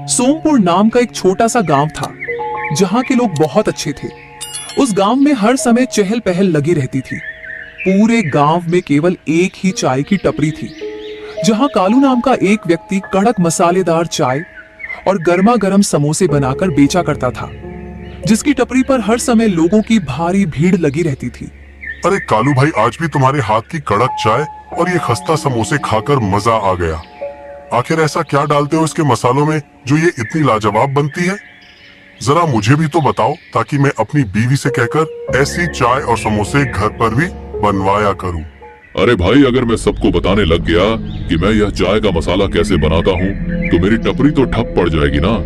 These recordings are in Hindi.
सोमपुर नाम का एक छोटा सा गांव था जहां के लोग बहुत अच्छे थे। उस गांव में हर समय चहल पहल लगी रहती थी। पूरे गांव में केवल एक ही चाय की टपरी थी, जहां कालू नाम का एक व्यक्ति कड़क मसालेदार चाय और गर्मा गर्म समोसे बनाकर बेचा करता था, जिसकी टपरी पर हर समय लोगों की भारी भीड़ लगी रहती थी। अरे कालू भाई, आज भी तुम्हारे हाथ की कड़क चाय और ये खस्ता समोसे खाकर मजा आ गया। आखिर ऐसा क्या डालते हो इसके मसालों में जो ये इतनी लाजवाब बनती है? जरा मुझे भी तो बताओ, ताकि मैं अपनी बीवी से कहकर ऐसी चाय और समोसे घर पर भी बनवाया करूं। अरे भाई, अगर मैं सबको बताने लग गया कि मैं यह चाय का मसाला कैसे बनाता हूँ, तो मेरी टपरी तो ठप पड़ जाएगी ना।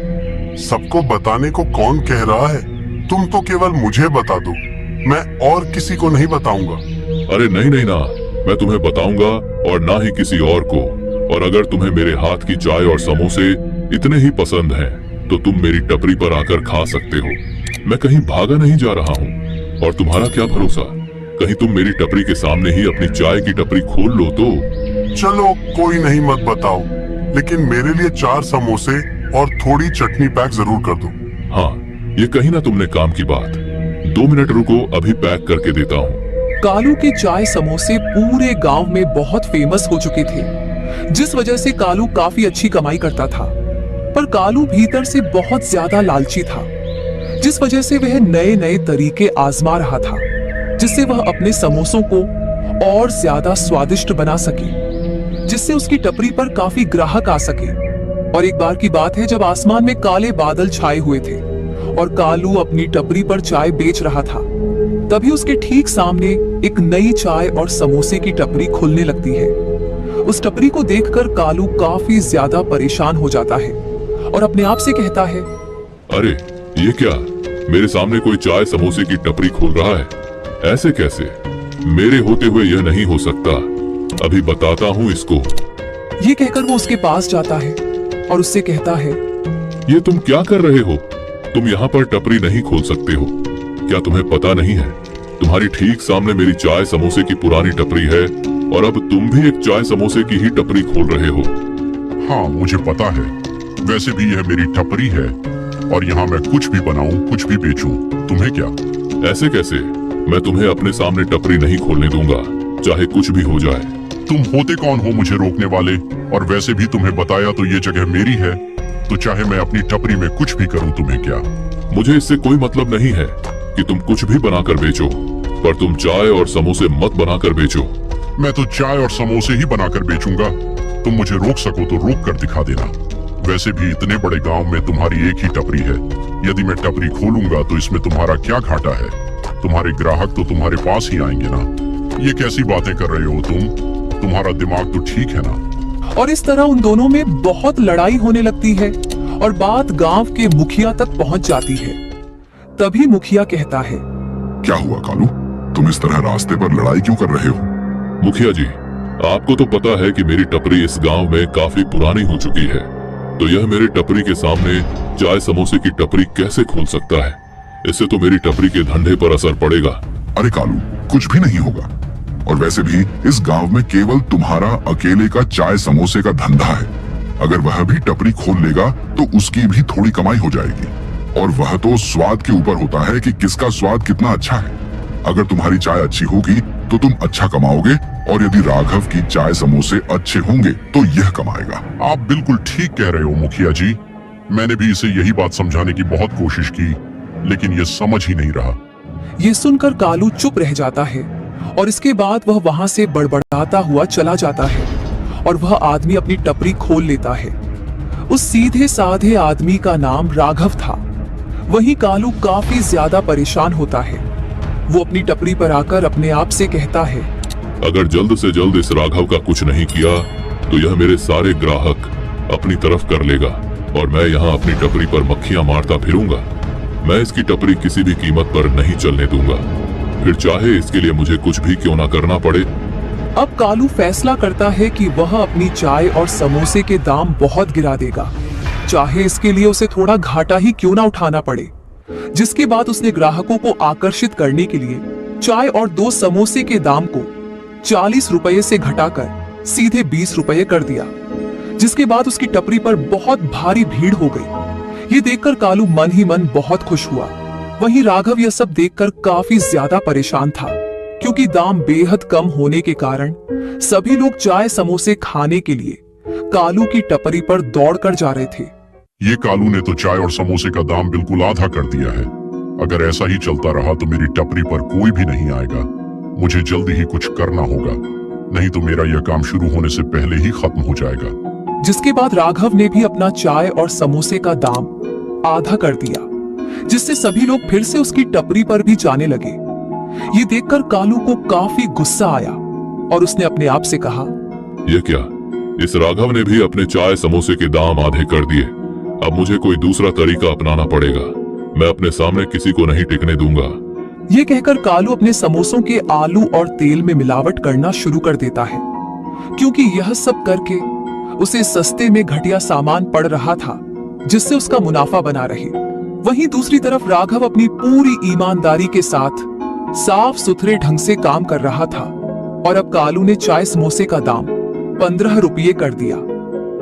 सबको बताने को कौन कह रहा है? तुम तो केवल मुझे बता दो, मैं और किसी को नहीं बताऊंगा। अरे नहीं नहीं ना, मैं तुम्हें बताऊंगा और ना ही किसी और को। और अगर तुम्हें मेरे हाथ की चाय और समोसे इतने ही पसंद हैं, तो तुम मेरी टपरी पर आकर खा सकते हो। मैं कहीं भागा नहीं जा रहा हूँ। और तुम्हारा क्या भरोसा, कहीं तुम मेरी टपरी के सामने ही अपनी चाय की टपरी खोल लो तो। चलो कोई नहीं, मत बताओ, लेकिन मेरे लिए 4 समोसे और थोड़ी चटनी पैक जरूर कर दो। हाँ, ये कही ना तुमने काम की बात। 2 मिनट रुको, अभी पैक करके देता हूँ। कालू के चाय समोसे पूरे गांव में बहुत फेमस हो चुके थे, जिस वजह से कालू काफी अच्छी कमाई करता था। पर कालू भीतर से बहुत ज्यादा लालची था, जिस वजह से वह नए नए तरीके आजमा रहा था, जिससे वह अपने समोसों को और ज्यादा स्वादिष्ट बना सके, जिससे उसकी टपरी पर काफी ग्राहक आ सके। और एक बार की बात है, जब आसमान में काले बादल छाए हुए थे और कालू अपनी टपरी पर चाय बेच रहा था, तभी उसके ठीक सामने एक नई चाय और समोसे की टपरी खुलने लगती है। उस टपरी को देखकर कालू काफी ज्यादा परेशान हो जाता है और अपने आप से कहता है, अरे ये क्या, मेरे सामने कोई चाय समोसे की टपरी खोल रहा है? ऐसे कैसे? मेरे होते हुए यह नहीं हो सकता। अभी बताता हूँ इसको। ये कहकर वो उसके पास जाता है और उससे कहता है, ये तुम क्या कर रहे हो? तुम यहाँ पर टपरी नहीं खोल सकते हो। क्या तुम्हें पता नहीं है, तुम्हारी ठीक सामने मेरी चाय समोसे की पुरानी टपरी है और अब तुम भी एक चाय समोसे की ही टपरी खोल रहे हो। हाँ, मुझे पता है। वैसे भी यह मेरी टपरी है और यहाँ मैं कुछ भी बनाऊं, कुछ भी बेचूं, तुम्हें क्या? ऐसे कैसे? मैं तुम्हें अपने सामने टपरी नहीं खोलने दूंगा, चाहे कुछ भी हो जाए। तुम होते कौन हो मुझे रोकने वाले? और वैसे भी तुम्हें बताया तो ये जगह मेरी है, तो चाहे मैं अपनी टपरी में कुछ भी करूं, तुम्हें क्या? मुझे इससे कोई मतलब नहीं है कि तुम कुछ भी बनाकर बेचो, पर तुम चाय और समोसे मत बनाकर बेचो। मैं तो चाय और समोसे ही बनाकर बेचूंगा। तुम मुझे रोक सको तो रोक कर दिखा देना। वैसे भी इतने बड़े गांव में तुम्हारी एक ही टपरी है। यदि मैं टपरी खोलूंगा तो इसमें तुम्हारा क्या घाटा है? तुम्हारे ग्राहक तो तुम्हारे पास ही आएंगे ना। ये कैसी बातें कर रहे हो तुम? तुम्हारा दिमाग तो ठीक है ना? और इस तरह उन दोनों में बहुत लड़ाई होने लगती है और बात गांव के मुखिया तक पहुंच जाती है। तभी मुखिया कहता है, क्या हुआ कालू, तुम इस तरह रास्ते पर लड़ाई क्यों कर रहे हो? मुखिया जी, आपको तो पता है कि मेरी टपरी इस गांव में काफी पुरानी हो चुकी है, तो यह मेरी टपरी के सामने चाय समोसे की टपरी कैसे खोल सकता है? इससे तो मेरी टपरी के धंधे पर असर पड़ेगा। अरे कालू, कुछ भी नहीं होगा। और वैसे भी इस गांव में केवल तुम्हारा अकेले का चाय समोसे का धंधा है। अगर वह भी टपरी खोल लेगा तो उसकी भी थोड़ी कमाई हो जाएगी। और वह तो स्वाद के ऊपर होता है कि किसका स्वाद कितना अच्छा है। अगर तुम्हारी चाय अच्छी होगी तो तुम अच्छा कमाओगे, और यदि राघव की चाय समोसे अच्छे होंगे तो यह कमाएगा। आप बिल्कुल ठीक कह रहे हो मुखिया जी। मैंने भी इसे यही बात समझाने की बहुत कोशिश की, लेकिन ये समझ ही नहीं रहा। ये सुनकर कालू चुप रह जाता है और इसके बाद वह वहां से बड़बड़ाता हुआ चला जाता है और वह आदमी अपनी टपरी खोल लेता है। उस सीधे साधे आदमी का नाम राघव था। वहीं कालू काफी ज्यादा परेशान होता है। वो अपनी टपरी पर आकर अपने आप से कहता है, अगर जल्द से जल्द इस राघव का कुछ नहीं किया तो यह मेरे सारे ग्राहक अपनी तरफ कर लेगा और मैं यहाँ अपनी टपरी पर मक्खियां मारता फिरूंगा। मैं इसकी टपरी किसी भी कीमत पर नहीं चलने दूंगा, फिर चाहे इसके लिए मुझे कुछ भी क्यों ना करना पड़े। अब कालू फैसला करता है कि वह अपनी चाय और समोसे के दाम बहुत गिरा देगा, चाहे इसके लिए उसे थोड़ा घाटा ही क्यों ना उठाना पड़े। जिसके बाद उसने ग्राहकों को आकर्षित करने के लिए चाय और 2 समोसे के दाम को 40 रुपये से घटाकर सीधे 20 रुपये कर दिया, जिसके बाद उसकी टपरी पर बहुत भारी भीड़ हो गई। ये देखकर कालू मन ही मन बहुत खुश हुआ। वहीं राघव यह सब देखकर काफी ज्यादा परेशान था, क्योंकि दाम बेहद कम होने के कारण सभी लोग चाय समोसे खाने के लिए कालू की टपरी पर दौड़कर जा रहे थे। ये कालू ने तो चाय और समोसे का दाम बिल्कुल आधा कर दिया है। अगर ऐसा ही चलता रहा तो मेरी टपरी पर कोई भी नहीं आएगा। मुझे जल्दी ही कुछ करना होगा, नहीं तो मेरा यह काम शुरू होने से पहले ही खत्म हो जाएगा। जिसके बाद राघव ने भी अपना चाय और समोसे का दाम आधा कर दिया, जिससे सभी लोग फिर से उसकी टपरी पर भी जाने लगे। ये देखकर कालू को काफी गुस्सा आया और उसने अपने आप से कहा, ये क्या, इस राघव ने भी अपने चाय समोसे के दाम आधे कर दिए। अब मुझे कोई दूसरा तरीका अपनाना पड़ेगा। मैं अपने सामने किसी को नहीं टिकने दूंगा। ये कहकर कालू अपने समोसों के आलू और तेल में मिलावट करना शुरू कर देता है, क्योंकि यह सब करके उसे सस्ते में घटिया सामान पड़ रहा था, जिससे उसका मुनाफा बना रहे। वहीं दूसरी तरफ राघव अपनी पूरी ईमानदारी के साथ साफ सुथरे ढंग से काम कर रहा था और अब कालू ने चाय समोसे का दाम 15 रुपये कर दिया।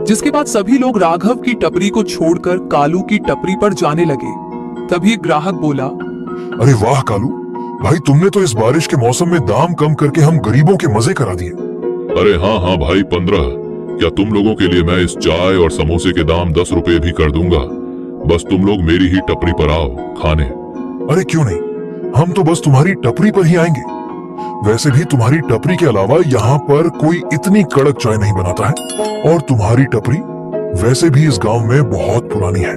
जिसके बाद सभी लोग राघव की टपरी को छोड़कर कालू की टपरी पर जाने लगे। तभी एक ग्राहक बोला, अरे वाह कालू भाई, तुमने तो इस बारिश के मौसम में दाम कम करके हम गरीबों के मजे करा दिए। अरे हाँ हाँ भाई 15, क्या तुम लोगों के लिए मैं इस चाय और समोसे के दाम 10 रुपए भी कर दूंगा। बस तुम लोग मेरी ही टपरी पर आओ खाने। अरे क्यों नहीं, हम तो बस तुम्हारी टपरी पर ही आएंगे। वैसे भी तुम्हारी टपरी के अलावा यहाँ पर कोई इतनी कड़क चाय नहीं बनाता है, और तुम्हारी टपरी वैसे भी इस गांव में बहुत पुरानी है।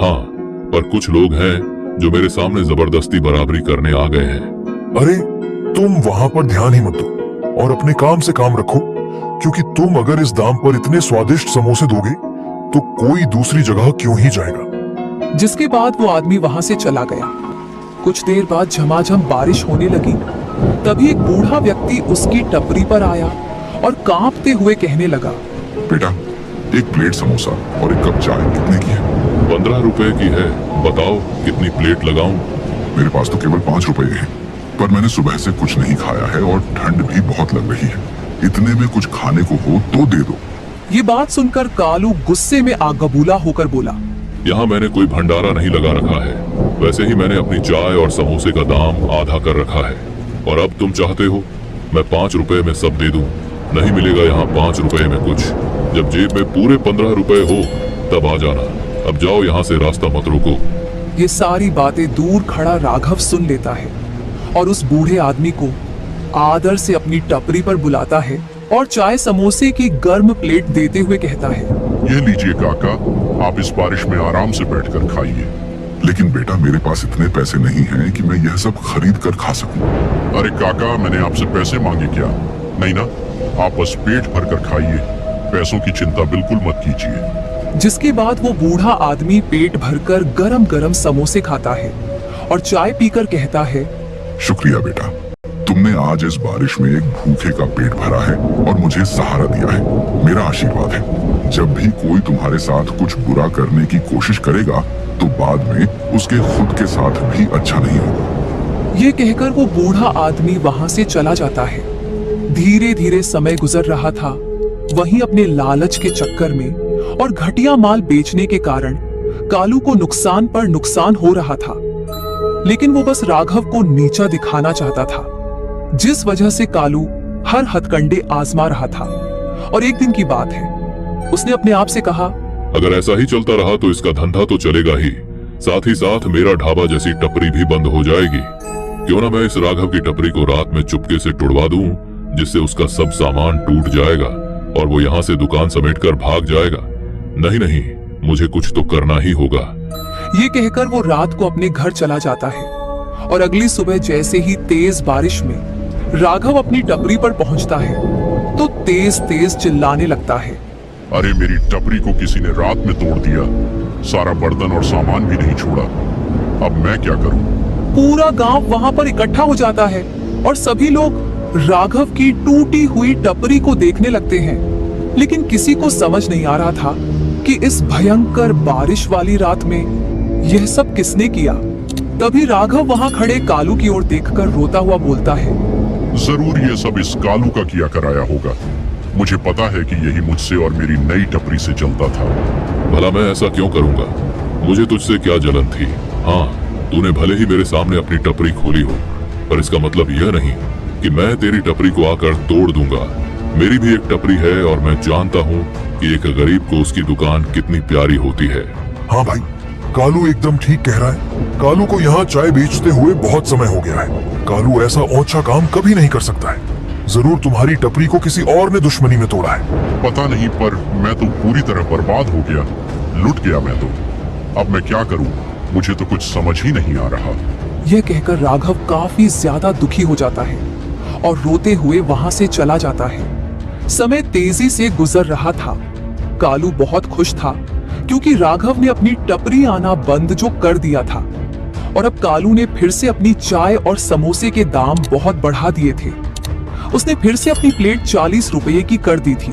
हाँ, पर कुछ लोग हैं जो मेरे सामने जबरदस्ती बराबरी करने आ गए हैं। अरे तुम वहाँ पर ध्यान ही मत दो और अपने काम से काम रखो, क्योंकि तुम अगर इस दाम पर इतने स्वादिष्ट समोसे दोगे तो कोई दूसरी जगह क्यों ही जाएगा। जिसके बाद वो आदमी वहां से चला गया। कुछ देर बाद झमाझम बारिश होने लगी। तभी एक बूढ़ा व्यक्ति उसकी टपरी पर आया और कांपते हुए कहने लगा, बेटा, एक प्लेट समोसा और एक कप चाय कितने की है? 15 रुपए की है। बताओ कितनी प्लेट लगाऊं? मेरे पास तो केवल 5 रुपए हैं, पर मैंने सुबह से कुछ नहीं खाया है और ठंड भी बहुत लग रही है। इतने में कुछ खाने को हो तो दे दो। ये बात सुनकर कालू गुस्से में आगबूला होकर बोला, यहाँ मैंने कोई भंडारा नहीं लगा रखा है। वैसे ही मैंने अपनी चाय और समोसे का दाम आधा कर रखा है, और अब तुम चाहते हो मैं 5 रुपए में सब दे दूं? नहीं मिलेगा यहाँ 5 रुपए में कुछ। जब जेब में पूरे 15 रुपए हो तब आ जाना। अब जाओ यहाँ से, रास्ता मत रोको। ये सारी बातें दूर खड़ा राघव सुन लेता है और उस बूढ़े आदमी को आदर से अपनी टपरी पर बुलाता है और चाय समोसे की गर्म प्लेट देते हुए कहता है, ये लीजिए काका, आप इस बारिश में आराम से बैठकर खाइए। लेकिन बेटा, मेरे पास इतने पैसे नहीं हैं कि मैं यह सब खरीद कर खा सकूं। अरे काका, मैंने आपसे पैसे मांगे क्या? नहीं ना, आप बस पेट भरकर खाइए, पैसों की चिंता बिल्कुल मत कीजिए। जिसके बाद वो बूढ़ा आदमी पेट भरकर गरम गरम समोसे खाता है और चाय पीकर कहता है, शुक्रिया बेटा, तुमने आज इस बारिश में एक भूखे का पेट भरा है और मुझे सहारा दिया है। मेरा आशीर्वाद है, जब भी कोई तुम्हारे साथ कुछ बुरा करने की कोशिश करेगा तो बाद में उसके खुद के साथ भी अच्छा नहीं होगा। ये कहकर वो बूढ़ा आदमी वहां से चला जाता है। धीरे धीरे समय गुजर रहा था। वहीं अपने लालच के चक्कर में और घटिया माल बेचने के कारण कालू को नुकसान पर नुकसान हो रहा था, लेकिन वो बस राघव को नीचा दिखाना चाहता था, जिस वजह से कालू हर हथकंडे आजमा रहा था। और एक दिन की बात है, उसने अपने आप से कहा, अगर ऐसा ही चलता रहा तो इसका धंधा तो चलेगा ही, साथ ही साथ मेरा ढाबा जैसी टपरी भी बंद हो जाएगी। क्यों ना मैं इस राघव की टपरी को रात में चुपके से टुड़वा दूं, जिससे उसका सब सामान टूट जाएगा और वो यहाँ से दुकान समेटकर भाग जाएगा। नहीं नहीं, मुझे कुछ तो करना ही होगा। ये कहकर वो रात को अपने घर चला जाता है और अगली सुबह जैसे ही तेज बारिश में राघव अपनी टपरी पर पहुंचता है तो तेज तेज चिल्लाने लगता है, अरे मेरी टपरी को किसी ने रात में तोड़ दिया, सारा बर्तन और सामान भी नहीं छोड़ा। अब मैं क्या करूं? पूरा गांव वहां पर इकट्ठा हो जाता है और सभी लोग राघव की टूटी हुई टपरी को देखने लगते हैं, लेकिन किसी को समझ नहीं आ रहा था कि इस भयंकर बारिश वाली रात में यह सब किसने किया। तभी राघव वहां खड़े कालू की ओर देखकर रोता हुआ बोलता है, जरूर ये सब इस कालू का किया कराया होगा। मुझे पता है कि यही मुझसे और मेरी नई टपरी से चलता था। भला मैं ऐसा क्यों करूंगा? मुझे तुझसे क्या जलन थी? हाँ, तूने भले ही मेरे सामने अपनी टपरी खोली हो, पर इसका मतलब यह नहीं कि मैं तेरी टपरी को आकर तोड़ दूंगा। मेरी भी एक टपरी है और मैं जानता हूँ कि एक गरीब को उसकी दुकान कितनी प्यारी होती है। हाँ भाई, कालू एकदम ठीक कह रहा है। कालू को यहाँ चाय बेचते हुए बहुत समय हो गया है। कालू ऐसा औंचा काम कभी नहीं कर सकता है। जरूर तुम्हारी टपरी को किसी और ने दुश्मनी में तोड़ा है। पता नहीं, पर मैं तो पूरी तरह बर्बाद हो गया, लुट गया मैं तो। अब मैं क्या करूं? मुझे तो कुछ समझ ही नहीं आ रहा। यह कहकर राघव काफी ज्यादा दुखी हो जाता है और रोते हुए वहां से चला जाता है। समय तेजी से गुजर रहा था। कालू बहुत खुश था क्योंकि राघव ने अपनी टपरी आना बंद जो कर दिया था, और अब कालू ने फिर से अपनी चाय और समोसे के दाम बहुत बढ़ा दिए थे। उसने फिर से अपनी प्लेट 40 रुपये की कर दी थी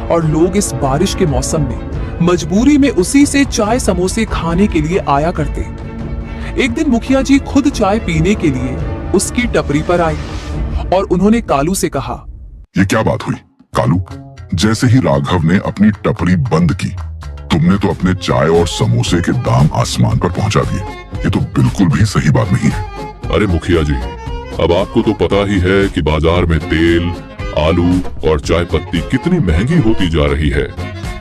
और लोग इस बारिश के मौसम में मजबूरी में उसी से चाय समोसे खाने के लिए आया करते। एक दिन मुखिया जी खुद चाय पीने के लिए उसकी टपरी पर आए और उन्होंने कालू से कहा, ये क्या बात हुई कालू? जैसे ही राघव ने अपनी टपरी बंद की, तुमने तो अपने चाय और समोसे के दाम आसमान पर पहुंचा दिए। ये तो बिल्कुल भी सही बात नहीं है। अरे मुखिया जी, अब आपको तो पता ही है कि बाजार में तेल, आलू और चाय पत्ती कितनी महंगी होती जा रही है,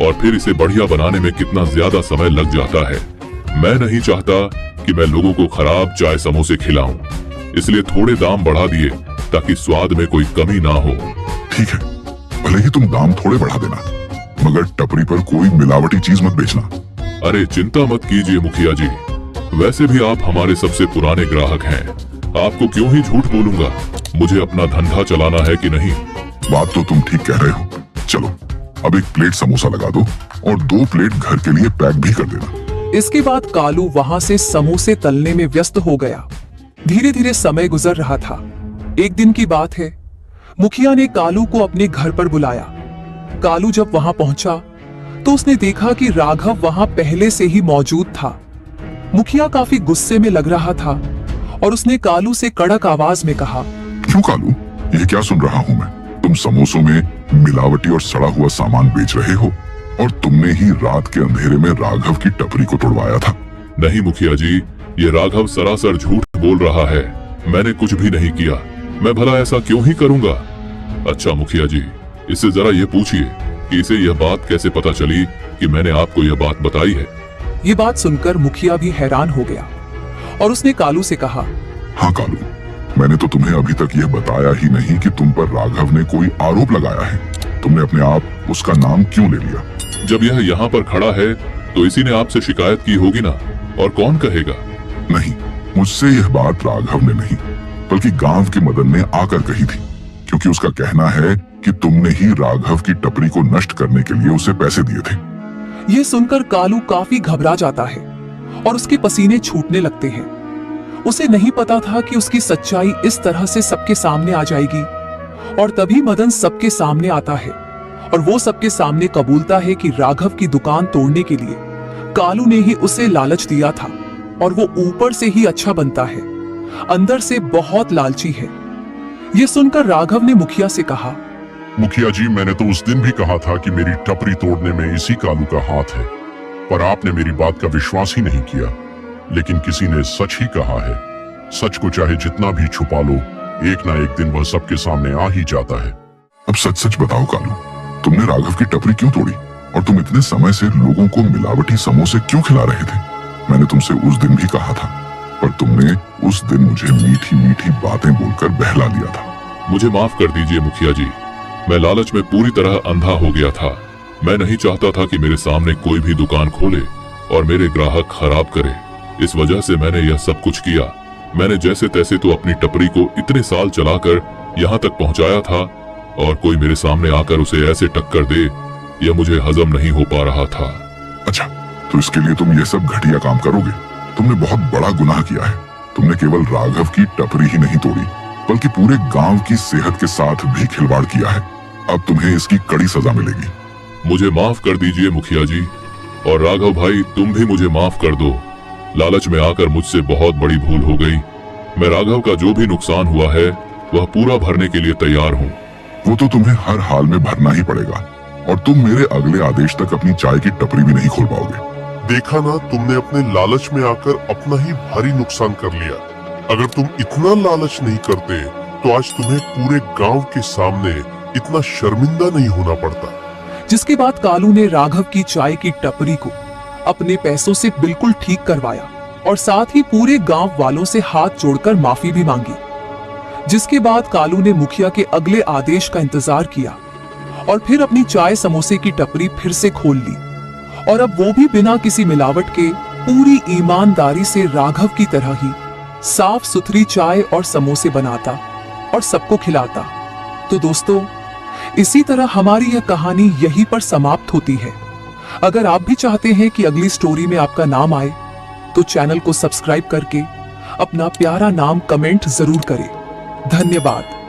और फिर इसे बढ़िया बनाने में कितना ज्यादा समय लग जाता है। मैं नहीं चाहता कि मैं लोगों को खराब चाय समोसे खिलाऊं, इसलिए थोड़े दाम बढ़ा दिए ताकि स्वाद में कोई कमी ना हो। ठीक है, भले ही तुम दाम थोड़े बढ़ा देना, मगर टपरी पर कोई मिलावटी चीज मत बेचना। अरे चिंता मत कीजिए मुखिया जी, वैसे भी आप हमारे सबसे पुराने ग्राहक हैं। आपको क्यों ही झूठ बोलूंगा? मुझे अपना धंधा चलाना है कि नहीं। बात तो तुम ठीक कह रहे हो। चलो, अब एक प्लेट समोसा लगा दो और 2 प्लेट घर के लिए पैक भी कर देना। इसके बाद कालू वहां से समोसे तलने में व्यस्त हो गया। धीरे धीरे समय गुजर रहा था। एक दिन की बात है, मुखिया ने कालू को अपने घर पर बुलाया। कालू जब वहां पहुंचा तो उसने देखा कि राघव वहां पहले से ही मौजूद था। मुखिया काफी गुस्से में लग रहा था और उसने कालू से कड़क आवाज में कहा, क्यों कालू, ये क्या सुन रहा हूँ मैं? तुम समोसों में मिलावटी और सड़ा हुआ सामान बेच रहे हो और तुमने ही रात के अंधेरे में राघव की टपरी को तोड़वाया था। नहीं मुखिया जी, ये राघव सरासर झूठ बोल रहा है। मैंने कुछ भी नहीं किया। मैं भला ऐसा क्यों ही करूंगा? अच्छा मुखिया जी, इससे जरा ये पूछिए कि इसे यह बात कैसे पता चली कि मैंने आपको यह बात बताई है। ये बात सुनकर मुखिया भी हैरान हो गया और उसने कालू से कहा, हाँ कालू, मैंने तो तुम्हें अभी तक यह बताया ही नहीं कि तुम पर राघव ने कोई आरोप लगाया है। तुमने अपने आप उसका नाम क्यों ले लिया? जब यह यहाँ पर खड़ा है तो इसी ने आपसे शिकायत की होगी ना, और कौन कहेगा? नहीं, मुझसे यह बात राघव ने नहीं, बल्कि गांव के मदन ने आकर कही थी, क्योंकि उसका कहना है कि तुमने ही राघव की टपरी को नष्ट करने के लिए उसे पैसे दिए थे। यह सुनकर कालू काफी घबरा जाता है और उसके पसीने छूटने लगते हैं। उसे नहीं पता था कि उसकी सच्चाई इस तरह से सबके सामने आ जाएगी। और तभी मदन सबके सामने आता है और वो सबके सामने कबूलता है कि राघव की दुकान तोड़ने के लिए कालू ने ही उसे लालच दिया था और वो ऊपर से ही अच्छा बनता है, अंदर से बहुत लालची है। ये सुनकर राघव ने मुखिया से कहा, मुखिया जी, मैंने तो उस दिन भी कहा था कि मेरी टपरी तोड़ने में इसी कालू का हाथ है, पर आपने मेरी बात का विश्वास ही नहीं किया। लेकिन किसी ने सच ही कहा है। सच को चाहे जितना भी छुपा लो, एक ना एक दिन वह सबके सामने आ ही जाता है। अब सच सच बताओ कालू, तुमने राघव की टपरी क्यों तोड़ी और तुम इतने समय से लोगों को मिलावटी समोसे क्यों खिला रहे थे? मैंने तुमसे उस दिन भी कहा था, पर तुमने उस दिन मुझे मीठी मीठी बातें बोलकर बहला दिया था। मुझे माफ कर दीजिए मुखिया जी, मैं लालच में पूरी तरह अंधा हो गया था। मैं नहीं चाहता था कि मेरे सामने कोई भी दुकान खोले और मेरे ग्राहक खराब करे। इस वजह से मैंने यह सब कुछ किया। मैंने जैसे तैसे तो अपनी टपरी को इतने साल चलाकर यहाँ तक पहुँचाया था, और कोई मेरे सामने आकर उसे ऐसे टक्कर दे, यह मुझे हजम नहीं हो पा रहा था। अच्छा, तो इसके लिए तुम ये सब घटिया काम करोगे? तुमने बहुत बड़ा गुनाह किया है। तुमने केवल राघव की टपरी ही नहीं तोड़ी, बल्कि पूरे गांव की सेहत के साथ भी खिलवाड़ किया है। अब तुम्हें इसकी कड़ी सजा मिलेगी। मुझे माफ कर दीजिए मुखिया जी, और राघव भाई तुम भी मुझे माफ कर दो। लालच में आकर मुझसे बहुत बड़ी भूल हो गई। मैं राघव का जो भी नुकसान हुआ है वह पूरा भरने के लिए तैयार हूँ। वो तो तुम्हें हर हाल में भरना ही पड़ेगा और तुम मेरे अगले आदेश तक अपनी चाय की टपरी भी नहीं खोल पाओगे। देखा ना, तुमने अपने लालच में आकर अपना ही भारी नुकसान कर लिया। अगर तुम इतना लालच नहीं करते तो आज तुम्हें पूरे गांव के सामने इतना शर्मिंदा नहीं होना पड़ता। जिसके बाद कालू ने राघव की चाय की टपरी को अपने पैसों से बिल्कुल ठीक करवाया और साथ ही पूरे गांव वालों से हाथ जोड़कर माफी भी मांगी। जिसके बाद कालू ने मुखिया के अगले आदेश का इंतजार किया और फिर अपनी चाय समोसे की टपरी फिर से खोल ली और अब वो भी बिना किसी मिलावट के पूरी ईमानदारी से राघव की तरह ही साफ सुथरी चाय और समोसे बनाता और सबको खिलाता। तो दोस्तों, इसी तरह हमारी यह कहानी यहीं पर समाप्त होती है। अगर आप भी चाहते हैं कि अगली स्टोरी में आपका नाम आए तो चैनल को सब्सक्राइब करके अपना प्यारा नाम कमेंट जरूर करें। धन्यवाद।